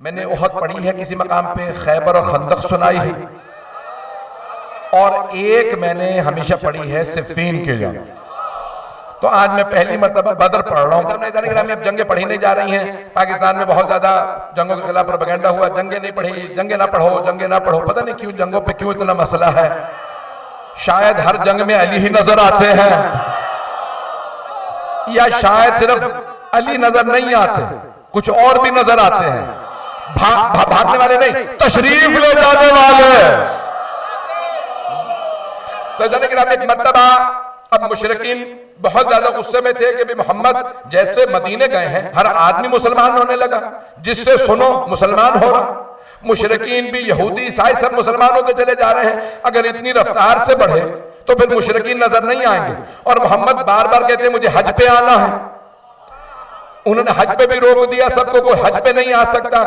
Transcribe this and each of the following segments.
मैंने ओहद पढ़ी है किसी मकाम पे, खैबर और खंदक सुनाई है, और एक मैंने हमेशा पढ़ी है सिफ़ीन की जंग। तो आज मैं पहली मर्तबा बदर पढ़ रहा हूँ। अब जंगें पढ़ी नहीं जा रही हैं। पाकिस्तान में बहुत ज्यादा जंगों के खिलाफ प्रोपेगेंडा हुआ, जंगें नहीं पढ़ी, जंगें ना पढ़ो, जंगें ना पढ़ो। पता नहीं क्यों जंगों पे क्यों इतना मसला है। शायद हर जंग में अली ही नजर आते हैं, या शायद सिर्फ अली नजर नहीं आते, कुछ और भी नजर आते हैं। भागने वाले नहीं, तशरीफ ले जाने वाले। तो एक मर्तबा अब मुशरिकीन बहुत ज्यादा गुस्से में थे कि भी मोहम्मद जैसे मदीने गए हैं, हर आदमी मुसलमान होने लगा, जिससे सुनो मुसलमान हो रहा। मुशरिकीन भी, यहूदी, ईसाई सब मुसलमान होते चले जा रहे हैं। अगर इतनी रफ्तार से बढ़े तो फिर मुशरिकीन नजर नहीं आएंगे। और मोहम्मद बार बार कहते हैं मुझे हज पे आना है। उन्होंने हज पे भी रोक दिया सबको, कोई हज पे नहीं आ सकता।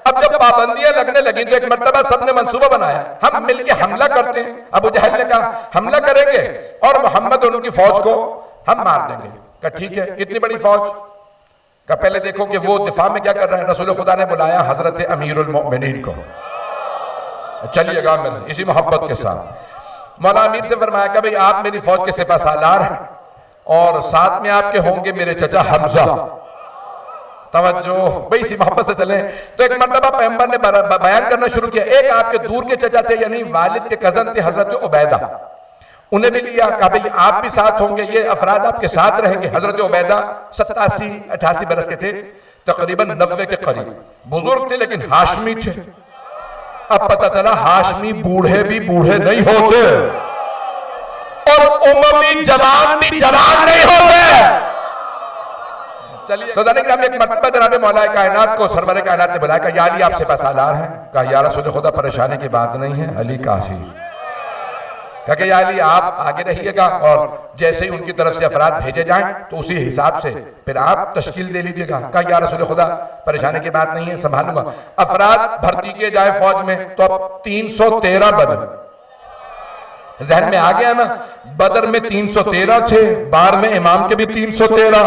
अब जब पाबंदियां लगने लगी तो एक मर्तबा सबने मंसूबा बनाया, हम मिलके हमला करते हैं। अबू जहल ने कहा हमला करेंगे और मोहम्मद और उनकी फौज को हम मार देंगे। कहा ठीक है, कितनी बड़ी फौज? का पहले देखो कि वो दिफा में क्या कर रहे हैं। रसूल खुदा ने बुलाया हजरत अमीरुल मोमिनीन को, चलिएगा मेरे इसी मोहब्बत के साथ। मौला अमीर से फरमाया कि भाई आप मेरी फौज के सिपा सालार हैं और साथ में आपके होंगे मेरे चचा हमजा। तवज्जो भाई, इसी मोहब्बत से चले। तो एक मर्तबा पैगंबर ने बयान करना शुरू किया। एक आपके दूर के चचा थे, यानी वालिद के कजन थे, हजरत उबैदा, उन्हें भी लिया। कहा भाई आप भी साथ होंगे, ये अफराद आपके साथ रहेंगे। हजरत उबैदा 87-88 बरस के थे, तकरीबन 90 के करीब। बुजुर्ग थे लेकिन हाशमी थे। अब पता चला हाशमी बूढ़े भी बूढ़े नहीं होते और उमवी जवान भी जवान नहीं होते। चलिए तो एक मर्तबा जनाब मौलाए कायनात को, सरवरे कायनात ने बुलाया, या अली आप सिपा सालार हैं? कहा या रसूल खुदा परेशानी की बात नहीं है, अली काफी। कहा या अली आप आगे रहिएगा और जैसे ही उनकी तरफ से अफराद भेजे जाएं तो उसी हिसाब से फिर आप तश्कील दे लीजिएगा। कहा या रसूल खुदा परेशानी की बात नहीं है, संभालूंगा। अफराद भर्ती किए जाए फौज में तो अब 313 बदर जहन में आ गया ना। बदर में 313 थे, बार में इमाम के भी 313।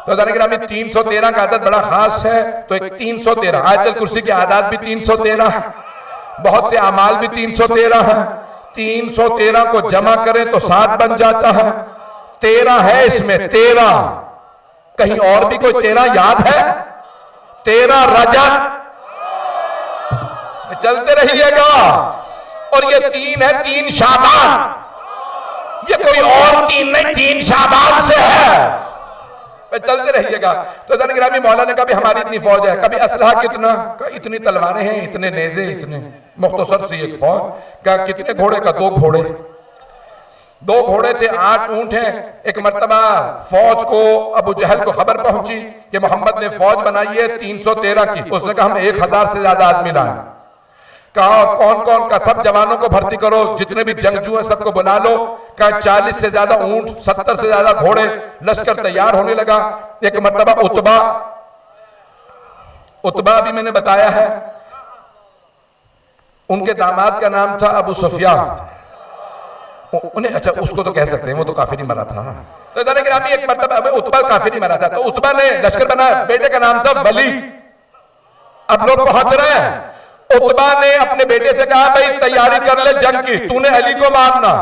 तो 313 का आदत बड़ा खास है। तो एक 313 आयतल कुर्सी की आदात भी 313, बहुत से अमाल भी 313 है। 313 को जमा करें तो 7 बन जाता है। 13 है इसमें, 13 कहीं और भी कोई 13 याद है? 13 रजब, चलते रहिएगा। और ये 3 है 3 शाबान, ये कोई और 3 नहीं, 3 शाबान से है। चलते रहिएगा। तो ज़रा मौला ने कहा हमारी इतनी फौज है, कभी असलहा कितना? इतनी तलवारें हैं, इतने नेज़े, इतने मुख्तसर सी एक फौज। का कितने घोड़े? का 2 घोड़े। 2 घोड़े थे, 8 ऊंट हैं। एक मर्तबा फौज को अबू जहल को खबर पहुंची कि मोहम्मद ने फौज बनाई है 313 की। उसने कहा हम 1000 से ज्यादा आदमी लाए। कहा कौन कौन? का सब जवानों को भर्ती करो, जितने भी जंगजू हैं सबको बुला लो। कहा 40 से ज्यादा ऊंट, 70 से ज्यादा घोड़े, लश्कर तैयार होने लगा। एक मर्तबा उतबा भी मैंने बताया है, उनके दामाद का नाम था अबू सुफियान। उन्हें अच्छा उसको तो कह सकते हैं, वो तो काफिर ही मरा था। तो एक मर्तबा उतबा काफिर ही मरा था, तो उतबा ने लश्कर बनाया, बेटे का नाम था वलीद। अब लोग पहुंच रहे हैं। उतबा ने अपने बेटे से कहा भाई तैयारी कर ले जंग की, तूने अली को मारना,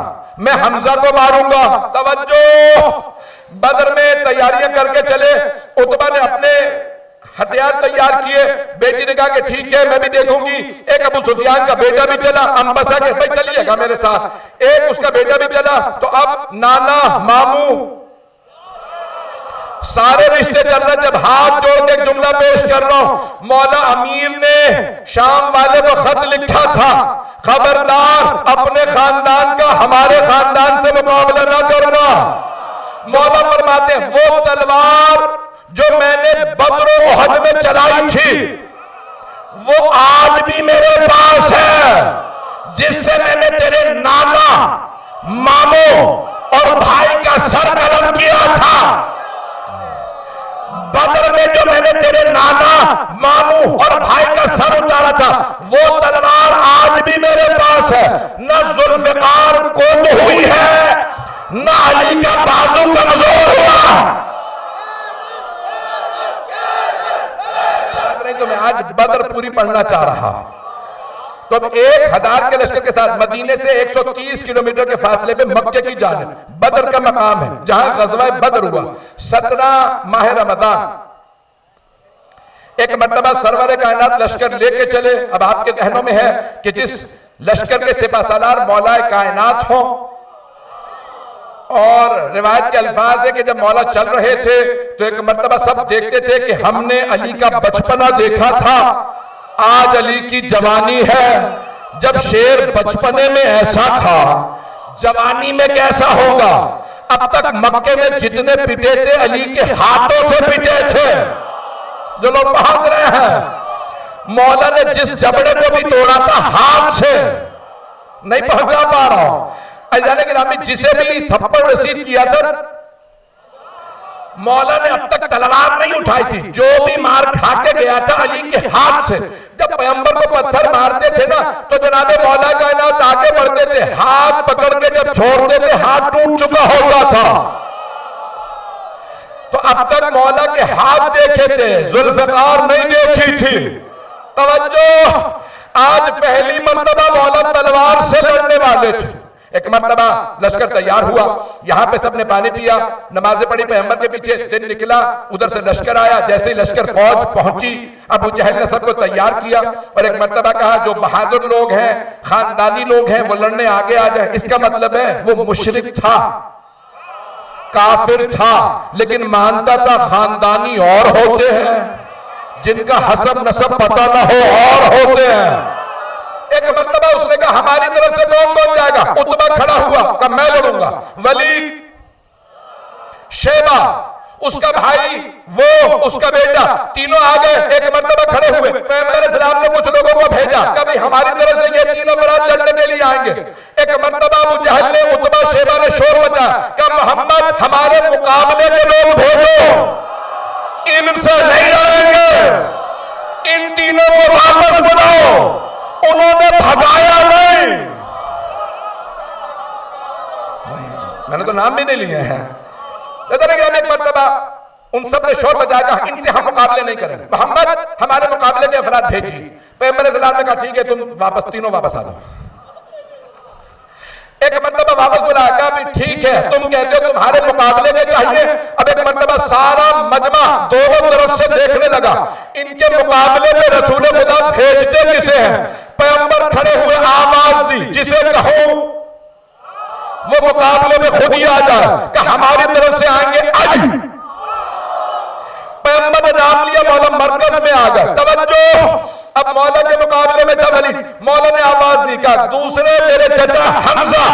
मैं हमजा को मारूंगा। तवज्जो, बदर में तैयारियां करके चले। उतबा ने अपने हथियार तैयार किए, बेटी ने कहा कि ठीक है मैं भी देखूंगी। एक अबू सुफियान का बेटा भी चला, अंबसा के भाई चलिएगा मेरे साथ। एक उसका बेटा भी चला। तो अब नाना मामू सारे रिश्ते चल रहे। जब हाथ जोड़ के जुमला पेश कर रहा हूं, मौला अमीर ने शाम वाले को खत लिखा था, खबरदार अपने खानदान का हमारे खानदान से मुकाबला ना करना। मौला फरमाते हैं वो तलवार जो मैंने बद्र उहद में चलाई थी वो आज भी मेरे पास है, जिससे मैंने तेरे नाना, मामू और भाई का सर कलम किया था। बदर में जो मैंने तेरे नाना, मामू और भाई का सर उतारा था वो तलवार आज भी मेरे पास है। न जुल्फिकार कोट हुई है, न अली का बाजू कमजोर हुआ। तो मैं आज बद्र पूरी पढ़ना चाह रहा। तो अब 1000 के लश्कर के साथ मदीने से 130 किलोमीटर के फासले पे मक्के की जानिब बद्र का मकाम है, जहां गज़वा बद्र हुआ 17 माह रमजान। एक मर्तबा सरवर कायनात लश्कर लेके चले। अब आपके जहनों में है कि जिस लश्कर के सिपाहसालार मौलाए कायनात हो, और रिवायत के अल्फाज है कि जब मौला चल रहे थे तो एक मर्तबा सब देखते थे कि हमने अली का बचपना देखा था, आज अली की जवानी है। जब शेर बचपने में ऐसा था, जवानी में कैसा होगा? अब तक मक्के में जितने पिटे थे अली के हाथों से पिटे थे। जो लोग पहुंच रहे हैं, मौला ने जिस जबड़े को भी तोड़ा था हाथ से, नहीं पहुंचा पा रहा हूं। लेकिन जिसे भी थप्पड़ रसीद किया था, मौला ने अब तक तलवार नहीं उठाई थी। जो भी मार खा के गया था अली के हाथ से। जब पैगंबर को पत्थर मारते थे ना, तो जनाबे मौला कायनात आगे बढ़ते थे, हाथ पकड़ के जब छोड़ते थे हाथ टूट चुका होता था। तो अब तक मौला के हाथ देखे थे, जुल्फ़िकार नहीं देखी थी। तवज्जो, आज पहली मर्तबा मौला तलवार से लड़ने वाले थे। एक मर्तबा लश्कर तैयार हुआ, यहां पे सबने पानी पिया, नमाजें पढ़ी पैगंबर के पीछे, दिन निकला, उधर से लश्कर आया। जैसे ही लश्कर फौज पहुंची, अबू जहल ने सबको तैयार किया और एक मर्तबा कहा जो बहादुर लोग हैं, खानदानी लोग हैं, वो लड़ने आगे आ जाए। इसका मतलब है वो मुशरिक था, काफिर था, लेकिन मानता था खानदानी और होते हैं, जिनका हसब नसब पता ना हो और होते हैं। एक मर्तबा उसने कहा हमारी तरफ से कौन कौन जाएगा? उतबा खड़ा हुआ, कहा मैं लड़ूंगा। वलीद, शेबा, उसका भाई, वो उसका बेटा, तीनों आ गए। एक मर्तबा खड़े हुए, पैगंबर सलाम ने कुछ लोगों को भेजा, कभी हमारी तरफ से ये तीनों बरात लड़ने के लिए आएंगे। एक मर्तबा अबू जहल ने, उतबा, शेबा ने शोर मचा, कहा मोहम्मद हमारे मुकाबले के लोग भेजो, इनसे नहीं लड़ेंगे, इन तीनों को वापस बुलाओ। उन्होंने भगाया नहीं, मैंने तो नाम भी नहीं लिए हैं। एक मर्तबा उन सब ने शोर बजाया, इनसे हम मुकाबले नहीं करेंगे, मोहम्मद हमारे मुकाबले के अफराद भेजिए। पैगंबर सल्लल्लाहु अलैहि वसल्लम ने कहा ठीक है, तुम वापस, तीनों वापस आ जाओ। एक मर्तबा वापस बुलाया, कहा भी ठीक है, तुम कहते हो तुम्हारे मुकाबले में चाहिए। अब एक मर्तबा सारा मजमा दोनों तरफ से देखने लगा, इनके मुकाबले में रसूल खुदा भेजते किसे हैं? पैगंबर खड़े हुए आवाज दी, जिसे कहो वो मुकाबले में खुद ही आ जाए, कि हमारी तरफ से आएंगे आज। पैगंबर ने नाम लिया, मौला मरकज में आ गए। तवज्जो, अब मौला के मुकाबले में था वली। मौला ने आवाज दी, कहा दूसरे मेरे चचा हमजा।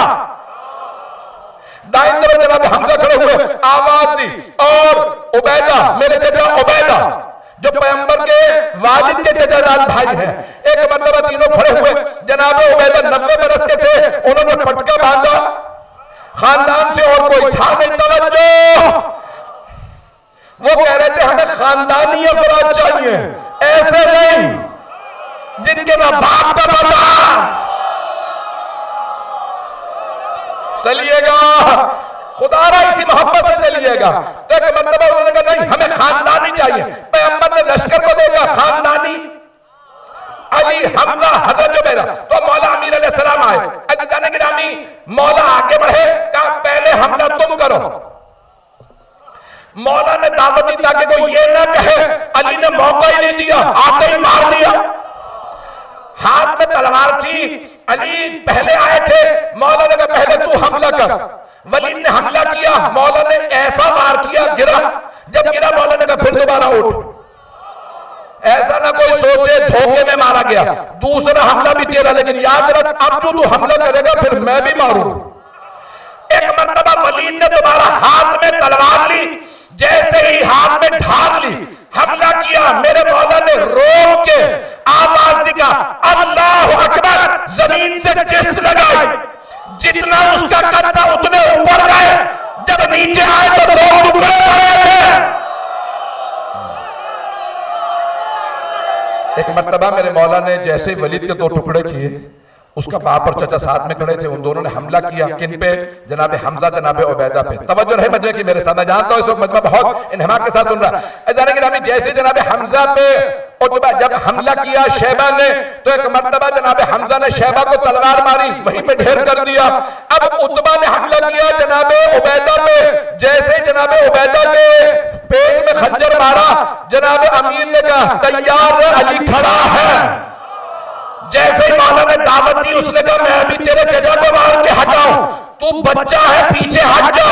दाईं तरफ जनाब हमजा खड़े हुए, आवाज दी, और उबैदा, मेरे चचा उबैदा, जो पैगंबर के वालिद के चचाजाद भाई हैं। एक मर्तबा तीनों खड़े हुए, जनाब उबैदा 90 बरस के थे, उन्होंने पटका बांधा, खानदान से और कोई था नहीं। तवज्जो, वो कह रहे थे हमें खानदानी अफराद चाहिए, ऐसे नहीं जिनके ना बाप का पता। चलिएगा, खुदारा इसी मोहब्बत से चलिएगा। तो एक मर्तबा उन्होंने कहा नहीं, हमें खानदानी चाहिए। पैगंबर ने लश्कर को देखा, खानदानी, अली, हमजा, हजरत जुबैर। तो मौला अमीर अलैहिस्सलाम आए। अज़ीज़ान गिरामी, मौला आगे बढ़े, कहा पहले हमला तुम करो। मौला ने दावत दी ताकि कोई ये ना कहे, अली ने मौका ही नहीं दिया, आके ही मार दिया। हाथ में तलवार थी, अली पहले आए थे। मौला ने कहा पहले तू हमला कर। वलीद ने हमला किया, मौला ने ऐसा मार किया, गिरा। जब गिरा मौला ने कहा फिर दोबारा उठ। ऐसा ना कोई सोचे धोखे में मारा गया, दूसरा हमला भी तेरा, लेकिन याद रख अब जो तू हमला करेगा फिर मैं भी मारूं। एक मर्तबा वलीद ने दोबारा हाथ में तलवार ली, जैसे ही हाथ में ढाल ली, हमला किया। मेरे मौला ने रोक के आवाज दिया, अल्लाहु अकबर। जमीन से जिस लगाई, जितना उसका कद था उतने ऊपर गए। जब नीचे आए तो दो टुकड़े पड़े थे। एक मर्तबा मेरे मौला ने जैसे वलीद के दो टुकड़े किए, उसका बाप और चचा साथ में खड़े थे, उन दोनों ने हमला किया किन पे? जनाब हमजा जनाब उबैदा पे। तवज्जो रहे मजमे की मेरे साथ, मैं जानता हूं इस वक्त मजमा बहुत इन्हमा के साथ सुन रहा है। जैसे जनाब हमजा पे उतबा जब हमला किया शैबा ने, तो एक मर्तबा जनाब हमजा ने शैबा को तलवार मारी, वहीं पे ढेर कर दिया। अब उतबा ने हमला किया जनाब उबैदा पे, जैसे जनाब उबैदा के पेट में खंजर मारा, जनाब अमीर ने कहा तैयार अली खड़ा है। जैसे ही मौला ने दावत दी, उसने कहा मैं अभी तेरे चचा को मार के हटाऊं, तू बच्चा है पीछे हट जा,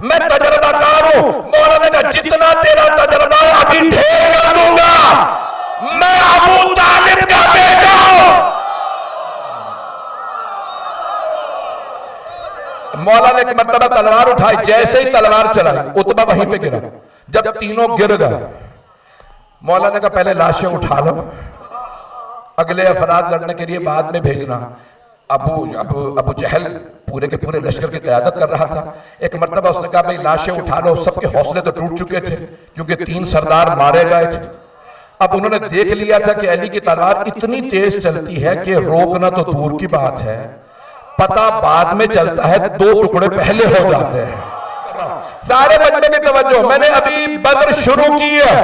मैं तजर्बाकार हूं। मौला ने कहा जितना तेरा तजर्बा अभी ढेर कर दूंगा, मैं अबू तालिब का बेटा हूं। मौला ने एक मर्तबा तलवार उठाई, जैसे ही तलवार चलाई उतबा वहीं पे गिरा। जब तीनों गिर गए, मौला ने कहा पहले लाशें उठा लो, अगले अफराद लड़ने के लिए बाद में भेजना। अबू जहल पूरे के पूरे लश्कर की क़यादत कर रहा था। एक मर्तबा उसने कहा भाई लाशें उठा लो, सबके हौसले तो टूट चुके थे क्योंकि 3 सरदार मारे गए थे। अब उन्होंने देख लिया था कि अली की तलवार इतनी तेज चलती है कि रोकना तो दूर की बात है, पता बाद में चलता है, 2 टुकड़े पहले हो जाते हैं। सारे बच्चे की तवज्जो, मैंने अभी बद्र शुरू की है।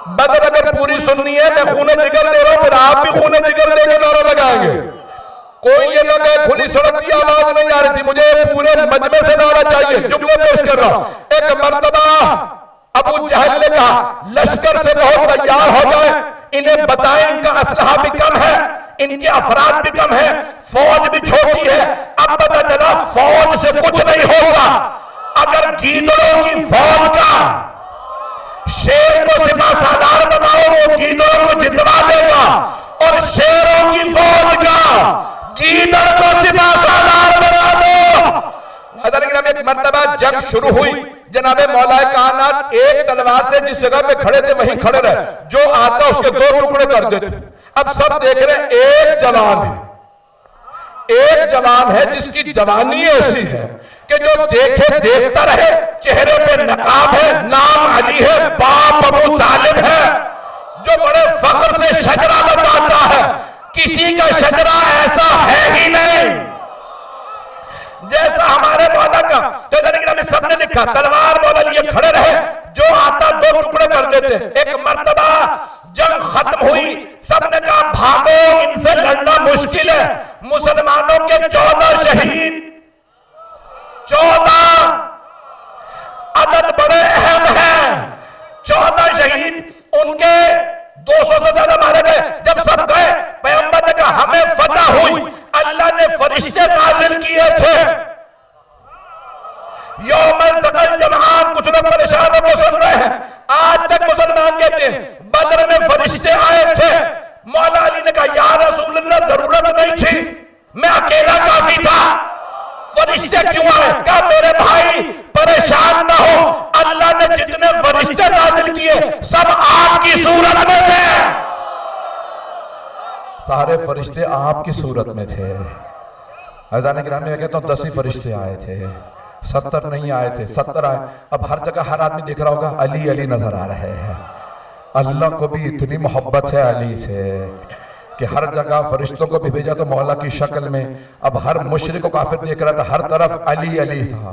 बद्र अगर पूरी सुननी है, मैं खूने जिगर दे रहा हूं, फिर आप भी खूने जिगर देकर नारा लगाएंगे। कोई ये ना कहे खुली सड़क की आवाज नहीं आ रही थी, मुझे पूरे मजमे से नारा चाहिए। जुमले पेश कर रहा हूं। एक मर्तबा अबू जहल ने कहा लश्कर से बहुत तैयार हो जाए, इन्हें बताएं इनका असलहा भी कम है, इनके अफराद भी कम है, फौज भी छोटी है। अब पता चला फौज से कुछ नहीं होगा, अगर गीदड़ों की फौज का शेर को सिपा सालार बनाओ, वो गीदड़ों को जितवा देगा, और शेरों की फौज का गीदड़ को सिपा सालार बना दो। एक मर्तबा जंग शुरू हुई, जनाबे मौलाए कायनात एक तलवार से जिस जगह पे खड़े थे वहीं खड़े रहे, जो आता उसके 2 टुकड़े कर देते। अब सब देख रहे एक जवान है जिसकी जवानी ऐसी है कि जो देखे देखता रहे, चेहरे पे नकाब है, नाम अली है, बाप अबू तालिब है, जो बड़े फख्र से शजरा बताता है, किसी का शजरा ऐसा है ही नहीं जैसा हमारे मौला का। तो सबने लिखा तलवार मौला लिए खड़े रहे, जो आता 2 टुकड़े कर देते। एक मर्तबा जंग खत्म हुई, सबने कहा भागो, इनसे लड़ना मुश्किल है। मुसलमानों के 14 शहीद, 14 अदद बड़े अहम हैं, 14 शहीद, उनके 200 से ज्यादा मारे गए। जब सब गए, पैगंबर ने कहा हमें फतह हुई, अल्लाह ने फरिश्ते नाज़िल किए थे। यौमल तक़ल जमआन, कुछ लोग परेशान होकर सुन रहे हैं, आज तक मुसलमान कहते हैं बदर में फरिश्ते आए थे। मौला अली ने कहा या रसूल अल्लाह जरूरत नहीं थी, मैं अकेला काफी था, फरिश्ते क्यों आए? क्या मेरे भाई परेशान ना हो, अल्लाह ने जितने फरिश्ते नाज़िल किए सब आपकी सूरत में थे। सारे फरिश्ते आपकी सूरत में थे। अज़ान गिरामी में कहता हूं 10 ही फरिश्ते आए थे, 70 नहीं आए थे, 70 आए। अब हर जगह हर आदमी देख रहा होगा अली अली नजर आ रहे हैं। अल्लाह को भी इतनी मोहब्बत है अली से कि हर जगह फरिश्तों को भी भेजा तो मौला की शक्ल में। अब हर मुशरिक को काफिर देख रहा था, हर तरफ अली अली था।